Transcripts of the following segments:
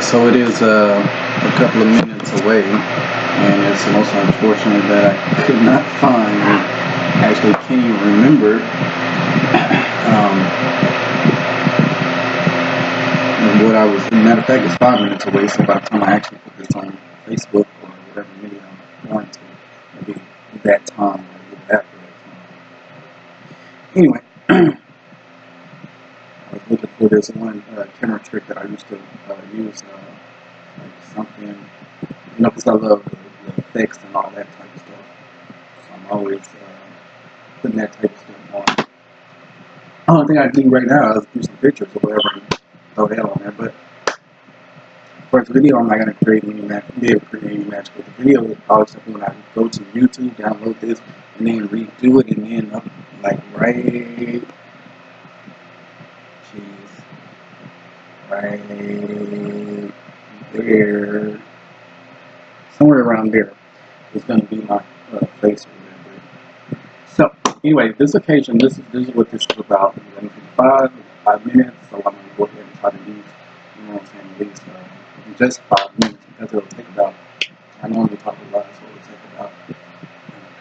So it is a couple of minutes away, and it's most unfortunate that I could not find, or actually can't even remember, what I was. Matter of fact, it's 5 minutes away, so by the time I actually put this on Facebook or whatever media I'm going to, it'll be that time or a little after that time. Anyway, I was looking for this one camera trick that I used to use, like something, because I love the effects and all that type of stuff. So I'm always putting that type of stuff on. The only thing I do right now is do some pictures or whatever and throw that on there. But for this video, I'm not going to be able to create any match. But the video is probably something when I go to YouTube, download this, and then redo it, and then up like right there, somewhere around there is going to be my face or whatever. So anyway, this occasion, this is what this is about. 5 minutes, so I'm going to go ahead and try to use, at least just 5 minutes, because it'll take about, I normally talk a lot, so it'll take about a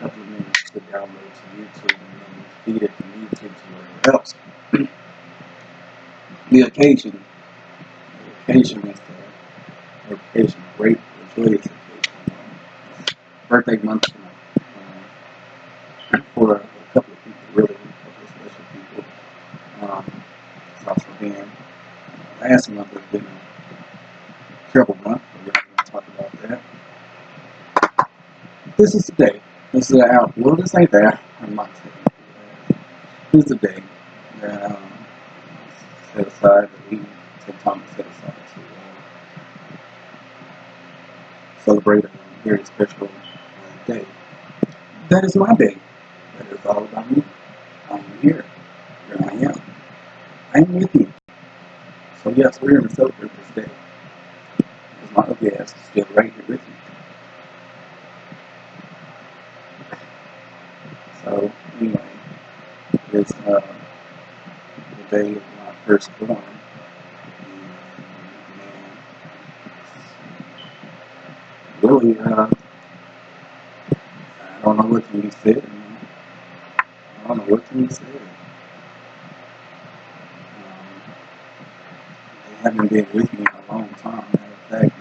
couple of minutes to download to YouTube and then feed it from YouTube to wherever else. The occasion is the occasion, great, joyous occasion. Birthday month for a couple of people, really, a couple of special people. It's also been, last month has been a terrible month, but we're not going to talk about that. This is the day. This is the hour. Well, this ain't that. I'm not saying that. This is the day that set aside, that we take time to set aside to celebrate a very special day. That is my day. That is all about me. I'm here. Here I am. I am with me. So yes, we're going to celebrate this day. Because my ugly ass is still right here with me. So anyway, it's the day of my firstborn. Really, I don't know what can be said. I don't know what can be said. They haven't been with me in a long time. Matter of fact,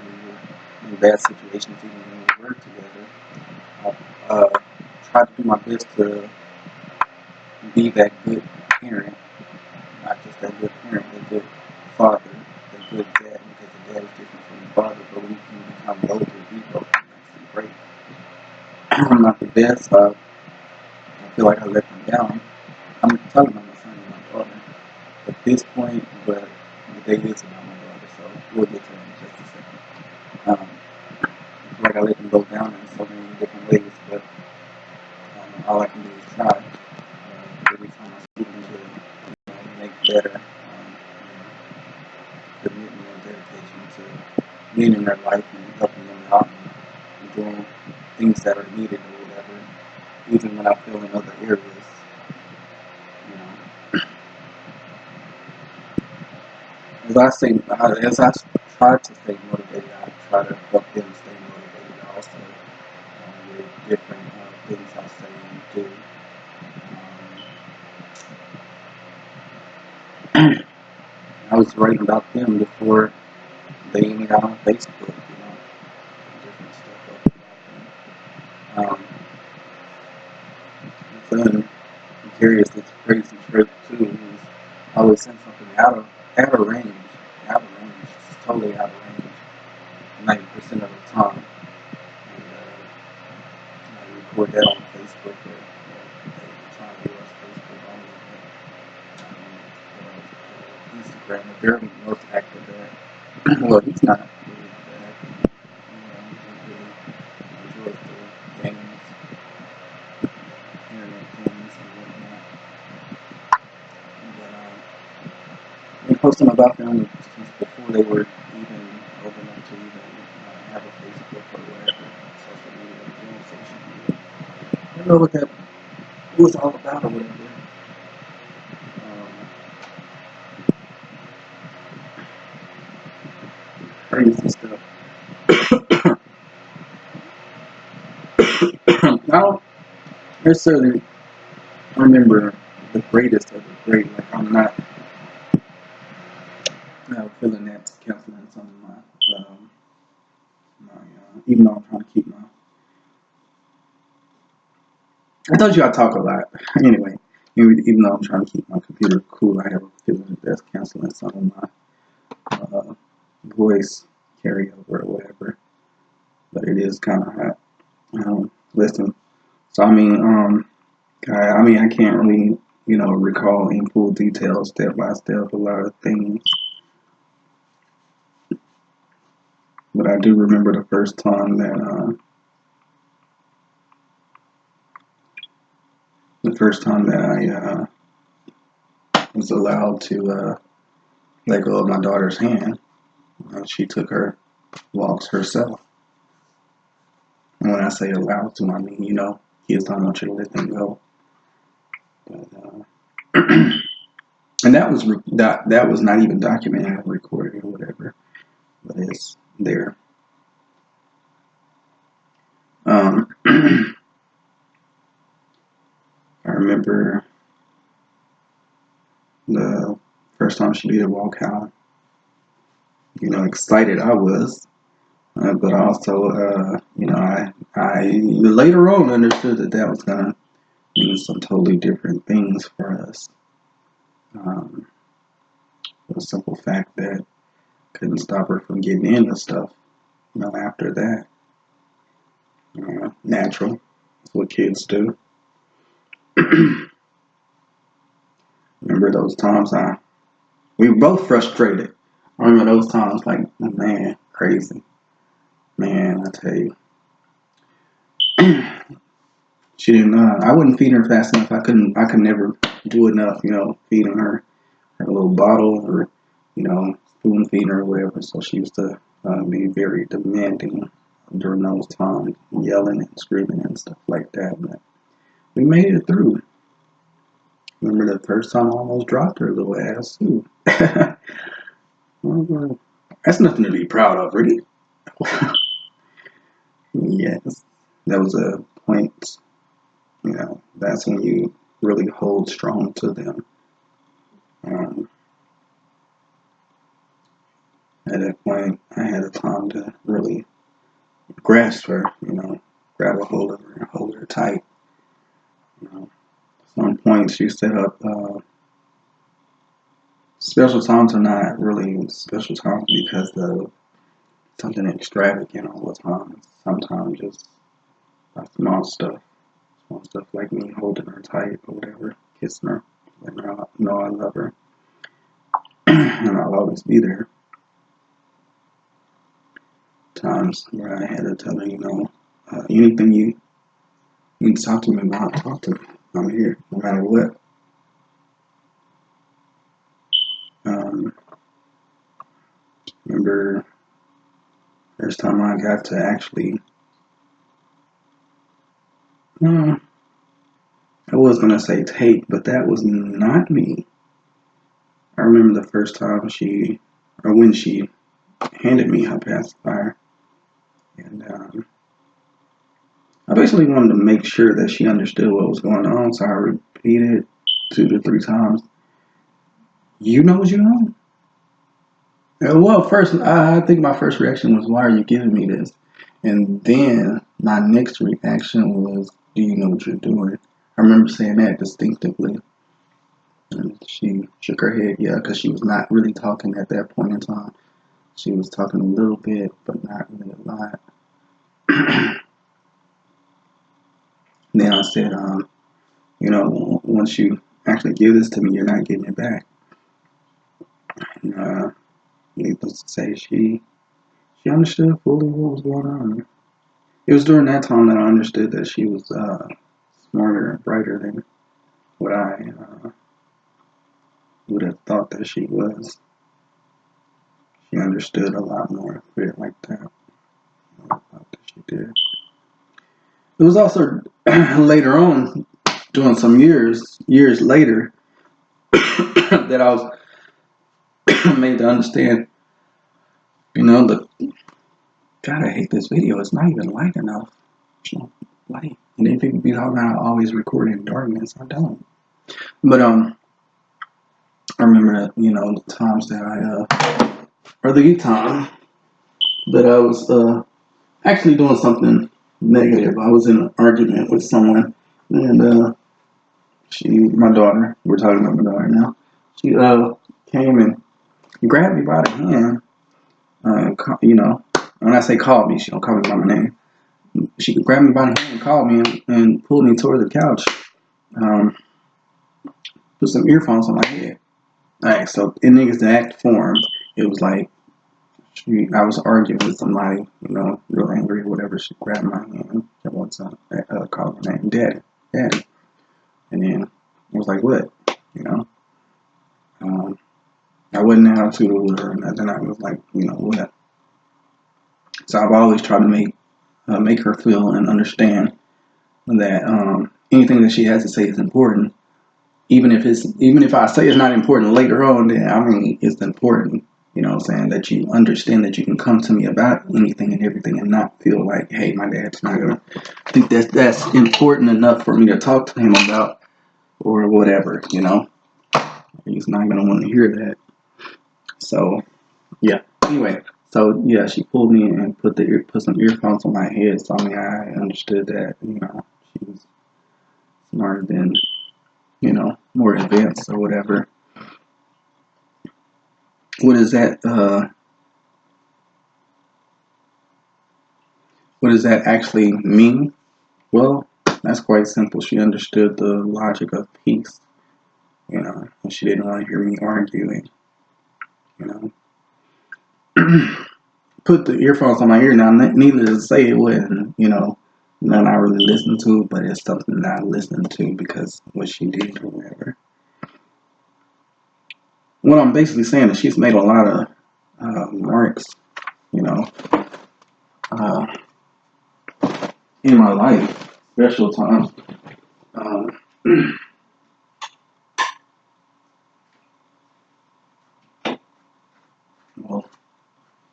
we were in bad situations even when we worked together. I tried to do my best to be that good parent, not just that good parent, that good father, that good dad, because the dad is different from the father, but we can become both or be both, and that's great. I'm not the best, I feel like I let them down. I'm talking about my son and my daughter at this point, but the day is about my daughter, so we'll get to that in just a second. I feel like I let them go down in so many different ways, but all I can do is try. Every time I see them to make better, commitment and dedication to being in their life and helping them out and doing things that are needed or whatever, even when I feel in other areas. As I try to stay motivated, I try to help them stay motivated also with different things I say and do. I was writing about them before they even got on Facebook, different stuff about them. My son, Darius, it's crazy trip too. He's always saying something out of range, just totally out of range, 90% of the time. And I record that on Facebook, or trying to use Facebook only, Instagram. They're most active there. Well, he's not really that active. He really enjoys the games, internet games, and whatnot. I've been posting about them since before they were even old enough to even have a Facebook or whatever, social media. I don't know what that was all about or whatever. crazy stuff. I don't necessarily remember the greatest of the great. Like I'm not feeling that counseling some of my even though I'm trying to keep my. I told you I talk a lot. Anyway, even though I'm trying to keep my computer cool, I have a feeling that's canceling some of my voice carryover or whatever. But it is kind of hot. Listen. So I can't really recall in full detail, step by step, a lot of things. But I do remember the first time that I was allowed to let go of my daughter's hand. She took her walks herself. And when I say allowed to, I mean, kids don't want you to let them go. But, and that was not even documented or recorded or whatever, but it's there. I remember the first time she did walk out. Excited I was, but also, I later on understood that was gonna mean some totally different things for us. The simple fact that couldn't stop her from getting into stuff. After that, natural. That's what kids do. Remember those times we were both frustrated. I remember those times like, man, crazy. Man, I tell you. She didn't I wouldn't feed her fast enough. I could never do enough, feeding her a little bottle or, spoon feeding her or whatever. So she used to be very demanding during those times, yelling and screaming and stuff like that. But we made it through. Remember the first time I almost dropped her little ass too. That's nothing to be proud of, really. Yes, that was a point. That's when you really hold strong to them. At that point, I had the time to really grasp her, grab a hold of her and hold her tight. Some points you set up special times are not really special times because of something extravagant all the time. Sometimes just small stuff. Small stuff like me holding her tight or whatever, kissing her, letting her know I love her. And I'll always be there. Times where I had to tell her, anything you need to talk to me about, talk to me. I'm here, no matter what. Remember first time I got to actually, I was going to say take, but that was not me. I remember the first time when she handed me her pacifier. And I basically wanted to make sure that she understood what was going on, so I repeated 2 to 3 times. You know what you know? Well, first, I think my first reaction was, why are you giving me this? And then my next reaction was, do you know what you're doing? I remember saying that distinctively. And she shook her head, yeah, because she was not really talking at that point in time. She was talking a little bit, but not really a lot. Then I said, once you actually give this to me, you're not getting it back. And, needless to say, she understood fully what was going on. It was during that time that I understood that she was smarter and brighter than what I would have thought that she was. She understood a lot more, put it like that. I thought that she did. It was also later on, doing some years later, that I was made to understand You know, God, I hate this video. It's not even light enough. It's not light. And then people be talking about I always record in darkness. I don't. But I remember that, the times that or the time that I was actually doing something negative. I was in an argument with someone, and my daughter, we're talking about my daughter now. She came and grabbed me by the hand. When I say called me, she don't call me by my name. She grabbed me by the hand and called me and pulled me toward the couch. Um, put some earphones on my head. Alright, so in the exact form, it was like I was arguing with somebody, real angry or whatever. She grabbed my hand at one time, called my name, Daddy. And then I was like, what? I wasn't an attitude with her, and then I was like, what? So I've always tried to make her feel and understand that anything that she has to say is important. Even if I say it's not important later on, then I mean it's important. You know what I'm saying? That you understand that you can come to me about anything and everything and not feel like, hey, my dad's not gonna think that's important enough for me to talk to him about or whatever, He's not gonna want to hear that. So yeah. Anyway, so yeah, she pulled me and put some earphones on my head, so I mean I understood that, she was smarter than, more advanced or whatever. What is that what does that actually mean? Well, that's quite simple. She understood the logic of peace, and she didn't want to hear me arguing, you know. Put the earphones on my ear now. Needless to say, it wasn't, none I really listened to, but it's something that I listened to because what she did or whatever. What I'm basically saying is she's made a lot of marks, uh, in my life, special times. Well,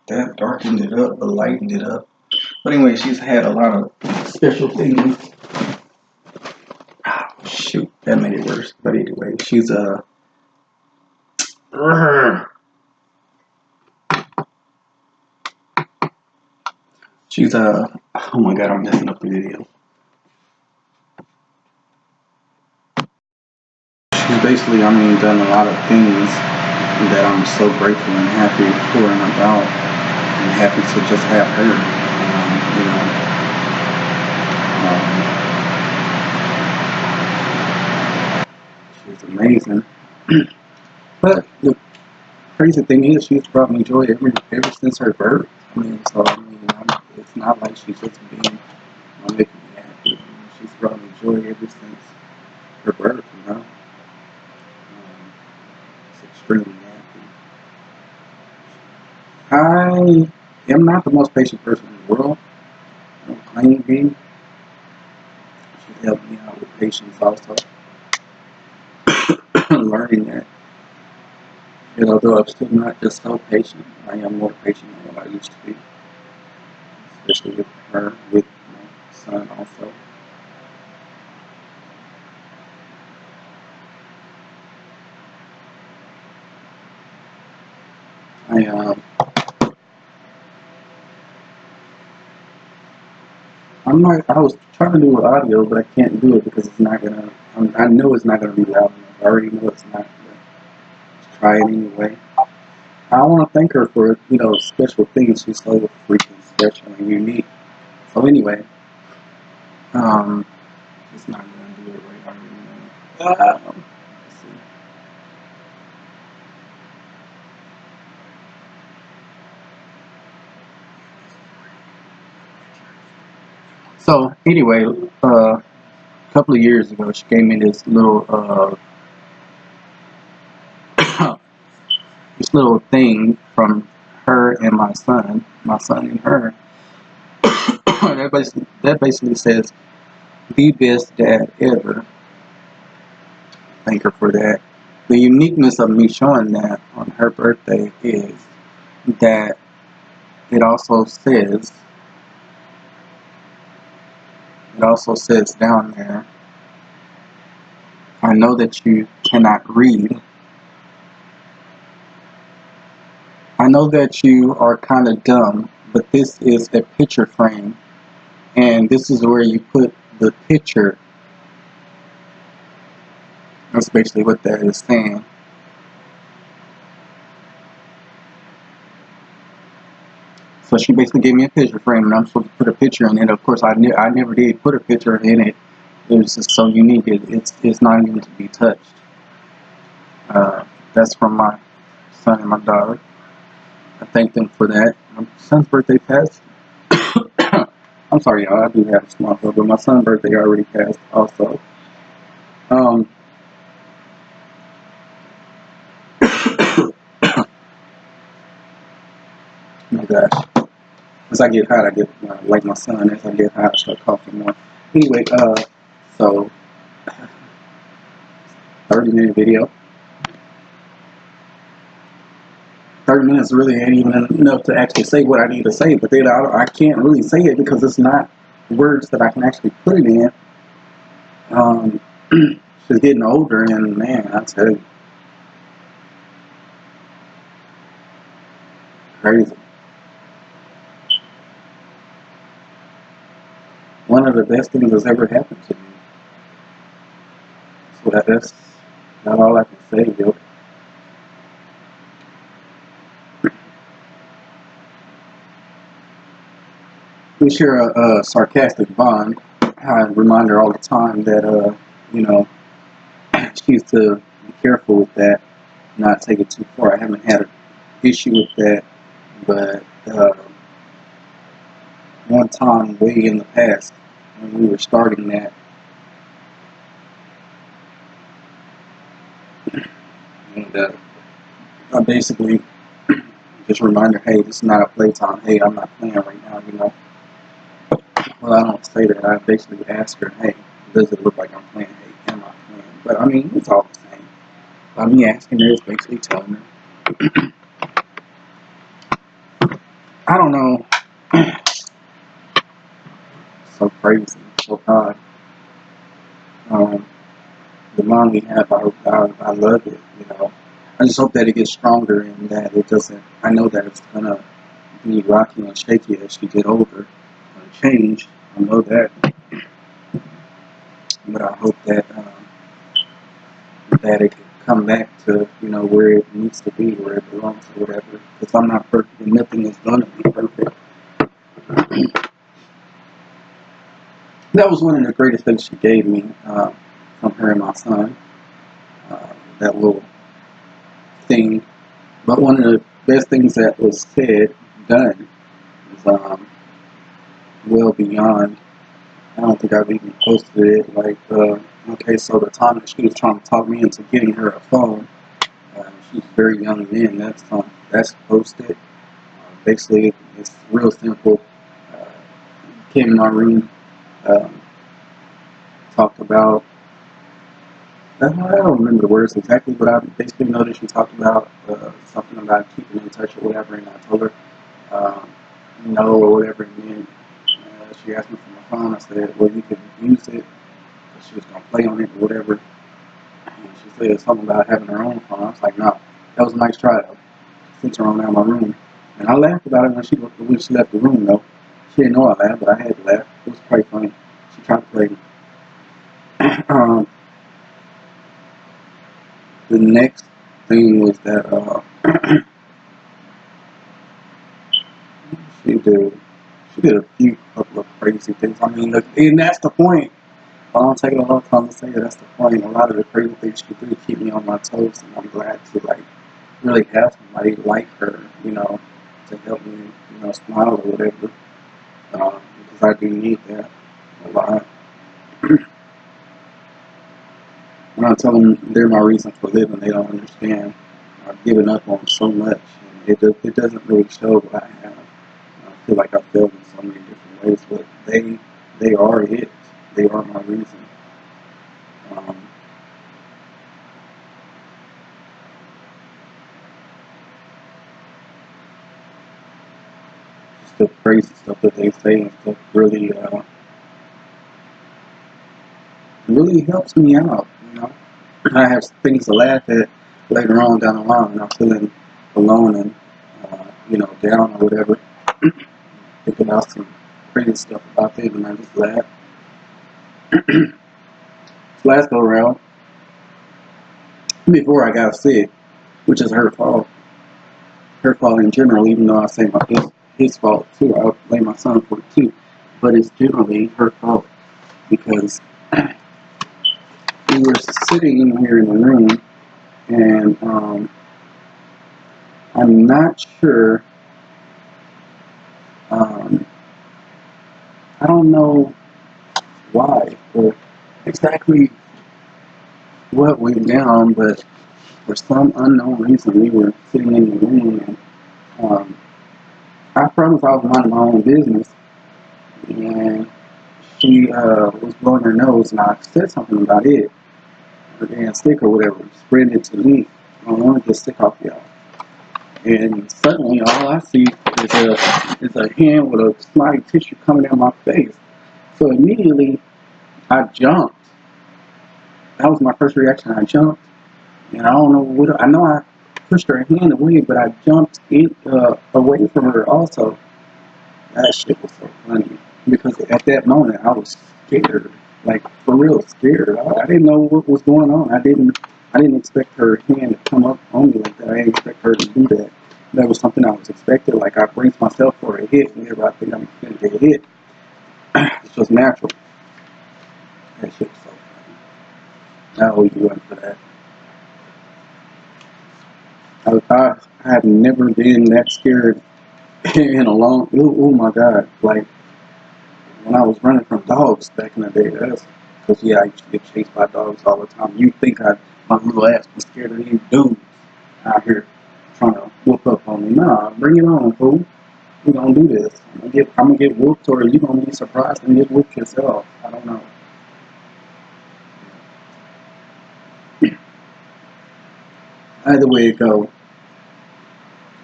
that darkened it up, but lightened it up. But anyway, she's had a lot of special things. Oh, shoot, that made it worse. But anyway, she's oh my god, I'm messing up the video. She's basically, done a lot of things that I'm so grateful and happy for and about, and happy to just have her. She's amazing. But the crazy thing is, she's brought me joy ever since her birth. It's not like she's just been making me happy. She's brought me joy ever since her birth. It's extremely happy. I am not the most patient person in the world. I don't claim to be. She's helped me out with patience also. Learning that, although I'm still not just so patient, I am more patient than what I used to be. Especially with her, with my son also. I was trying to do an audio, but I can't do it because it's not gonna. I know it's not gonna be loud enough. I already know it's not. But let's try it anyway. I want to thank her for special things. She's so freaking special and unique. So anyway, um, it's not gonna do it right. I already know. Let's see. So anyway, a couple of years ago, she gave me this little this little thing from her and my son and her. that basically says, "The best dad ever." Thank her for that. The uniqueness of me showing that on her birthday is that it also says down there, I know that you cannot read. I know that you are kind of dumb, but this is a picture frame, and this is where you put the picture. That's basically what that is saying. So she basically gave me a picture frame, and I'm supposed to put a picture in it. Of course, I never did put a picture in it. It was just so unique. It's not even to be touched. That's from my son and my daughter. I thank them for that. My son's birthday passed. I'm sorry, y'all. I do have a small throat, but my son's birthday already passed also. Oh my gosh. As I get hot, I get like my son. As I get hot, I start coughing more. Anyway, so 30-minute video. 30 minutes really ain't even enough to actually say what I need to say, but then I can't really say it because it's not words that I can actually put it in. She's getting older, and man, I tell you, crazy. One of the best things that's ever happened to me. So that's not all I can say, yo. We share a sarcastic bond. I remind her all the time that, you know, she needs to be careful with that, not take it too far. I haven't had an issue with that, but one time way in the past when we were starting that, and I basically just remind her, hey, this is not a playtime. Hey, I'm not playing right now, you know. Well, I don't say that. I basically ask her, hey, does it look like I'm playing? Hey, am I playing? But I mean, it's all the same. By me asking her, it's basically telling her. I don't know. So crazy, so odd. The bond we have, I love it, you know. I just hope that it gets stronger and that it doesn't. I know that it's gonna be rocky and shaky as she get older and change. I know that, but I hope that that it can come back to where it needs to be, where it belongs, or whatever. Because I'm not perfect, and nothing is gonna be perfect. That was one of the greatest things she gave me from her and my son. That little thing. But one of the best things that was said, done, is well beyond. I don't think I've even posted it. Like, okay, so the time that she was trying to talk me into getting her a phone, she was very young then. That's posted. Basically, it's real simple. Uh, Came in my room, um, talked about. I don't remember the words exactly, but I basically know that she talked about something about keeping in touch or whatever, and I told her no or whatever, and then she asked me for my phone. I said, well, you can use it. She was gonna play on it or whatever. And she said something about having her own phone. I was like, no, that was a nice try though. Since her on out of my room, and I laughed about it when she left the room though. She didn't know I laughed, but I had to laugh. It was quite funny. She tried to play me. um, the next thing was that she did she did a few couple of crazy things. I mean, and that's the point. I don't take it a long time to say that. That's the point. A lot of the crazy things she do keep me on my toes, and I'm glad to really have somebody like her, to help me, smile or whatever. Because I do need that a lot. When I tell them they're my reason for living, they don't understand. I've given up on so much, and it doesn't really show what I have. I feel like I failed in so many different ways, but they are it. They are my reason. Um, the crazy stuff that they say and stuff really, really helps me out, you know. I have things to laugh at later on down the line when I'm feeling alone and, you know, down or whatever. Thinking about some crazy stuff about it and I just laugh. Last go around, before I got sick, which is her fault. Her fault in general, even though I say his fault too. I blame my son for it too. But it's generally her fault because we were sitting in here in the room and I'm not sure, I don't know why or exactly what went down, but for some unknown reason we were sitting in the room and I promised I was minding my own business and she was blowing her nose and I said something about it, her damn stick or whatever, spreading it to me. I don't want to get stick off y'all. And suddenly all I see is a hand with a snotty tissue coming down my face. So immediately I jumped. That was my first reaction. I jumped. And I don't know what, I know I pushed her hand away, but I jumped away from her also. That shit was so funny. Because at that moment I was scared. Like for real scared. I didn't know what was going on. I didn't expect her hand to come up on me like that. I didn't expect her to do that. That was something I was expecting. Like I brace myself for a hit whenever I think I'm gonna get a hit. It's just natural. That shit was so funny. I owe you one for that. I have never been that scared in a long. Oh my god! Like when I was running from dogs back in the day. That's because yeah, I used to get chased by dogs all the time. You think my little ass was scared of these dudes out here trying to whoop up on me? Nah, bring it on, fool. We gonna do this. I'm gonna get whooped, or you gonna be surprised and get whooped yourself. I don't know. Either way it go,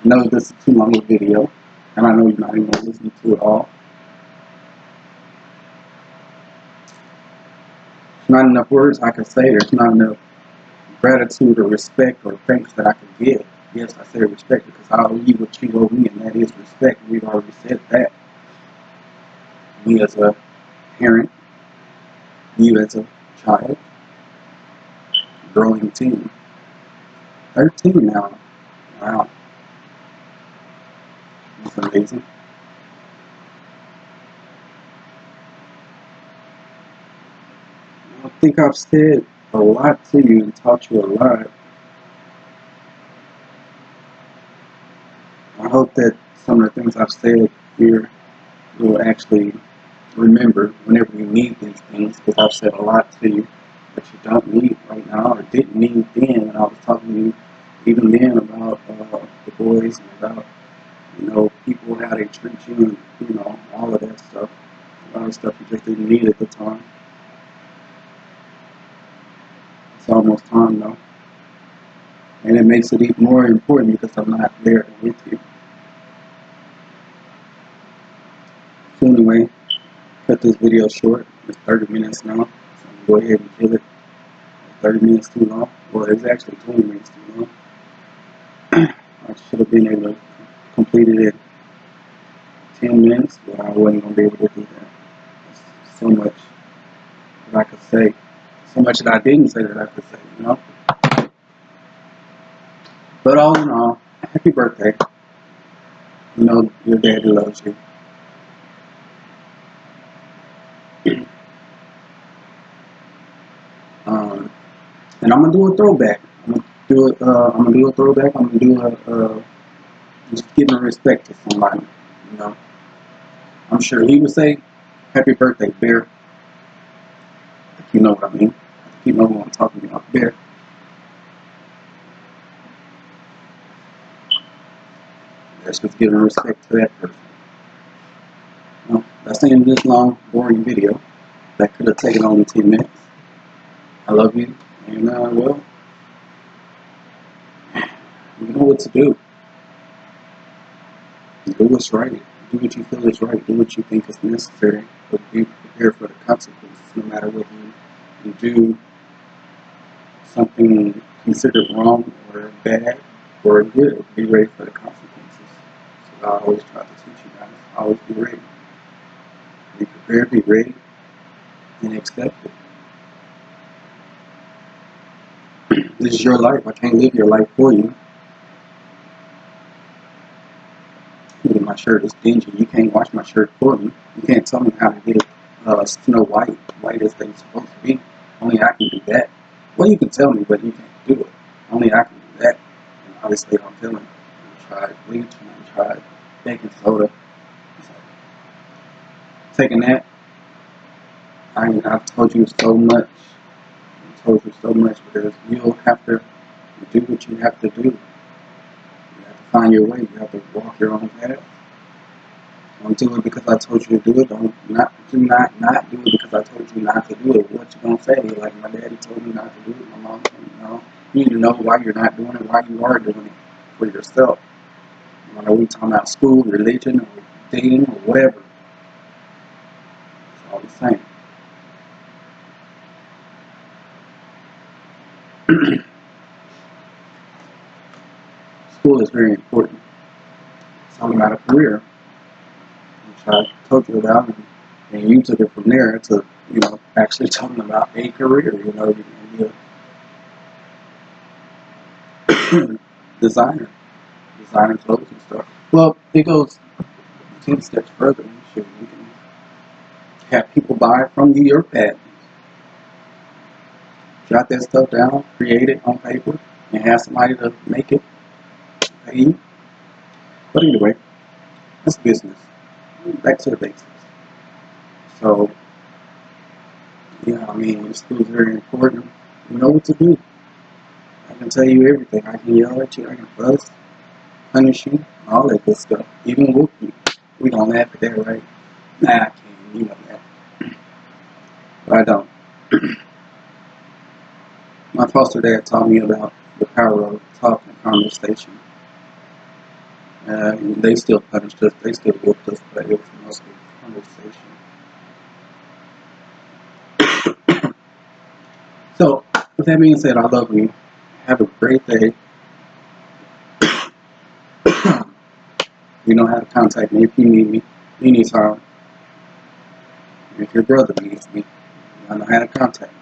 I know this is too long a video, and I know you're not even gonna listen to it all. There's not enough words I can say. There's not enough gratitude or respect or thanks that I can give. Yes, I say respect because I owe you what you owe me, and that is respect. We've already said that. Me as a parent, you as a child, growing teen. 13 now. Wow, that's amazing. I think I've said a lot to you and taught you a lot. I hope that some of the things I've said here you will actually remember whenever you need these things, because I've said a lot to you that you don't need right now or didn't need then when I was talking to you even then about the boys and about, you know, people, how they treat you and, you know, all of that stuff. A lot of stuff you just didn't need at the time. It's almost time though. And it makes it even more important because I'm not there with you. So anyway, cut this video short. It's 30 minutes now. So I'm go ahead and kill it. 30 minutes too long. Well, it's actually 20 minutes too long. I should have been able to complete it in 10 minutes, but I wasn't going to be able to do that. There's so much that I could say. So much that I didn't say that I could say, you know? But all in all, happy birthday. You know your daddy loves you. And I'm gonna do a throwback. I'm gonna do it. I'm gonna do a throwback. I'm gonna do a just giving respect to somebody. You know, I'm sure he would say, "Happy birthday, Bear." If you know what I mean. If you know who I'm talking about, Bear. That's just giving respect to that person. Well, that's the end of this long, boring video. That could have taken only 10 minutes. I love you, and well, you know what to do. Do what's right. Do what you feel is right. Do what you think is necessary. But be prepared for the consequences, no matter whether you do something considered wrong or bad or good. Be ready for the consequences. So I always try to teach you guys. Always be ready. Be prepared, be ready, and accept it. This is your life. I can't live your life for you. My shirt is dingy. You can't wash my shirt for me. You can't tell me how to get it Snow white as they're supposed to be. Only I can do that. Well, you can tell me, but you can't do it. Only I can do that. And obviously, I'm feeling. I tried bleach and I tried baking soda. So, taking that, I've told you so much. I told you so much because you'll have to do what you have to do. You have to find your way. You have to walk your own path. Don't do it because I told you to do it. Do not do it because I told you not to do it. What you gonna say? Like my daddy told me not to do it. My mom told me no. You need to know why you're not doing it. Why you are doing it for yourself. Whether we talking about school, religion, or dating, or whatever, it's all the same. School is very important. It's talking about a career, which I told you about, and you took it from there to actually talking about a career. You're designer. Designing clothes and stuff. Well, it goes 10 steps further. You can have people buy it from you, your patent. Jot that stuff down, create it on paper, and have somebody to make it, pay you. But anyway, it's business. Back to the basics. So, yeah, school is very important. You know what to do. I can tell you everything. I can yell at you, I can fuss, punish you, all that good stuff. Even whoop you. We don't laugh at that, right? Nah, I can't. You know that. But I don't. My foster dad taught me about the power of talk and conversation. They still punished us. They still whooped us, but it was mostly conversation. So, with that being said, I love you. Have a great day. You know how to contact me if you need me anytime. If your brother needs me, I know how to contact me.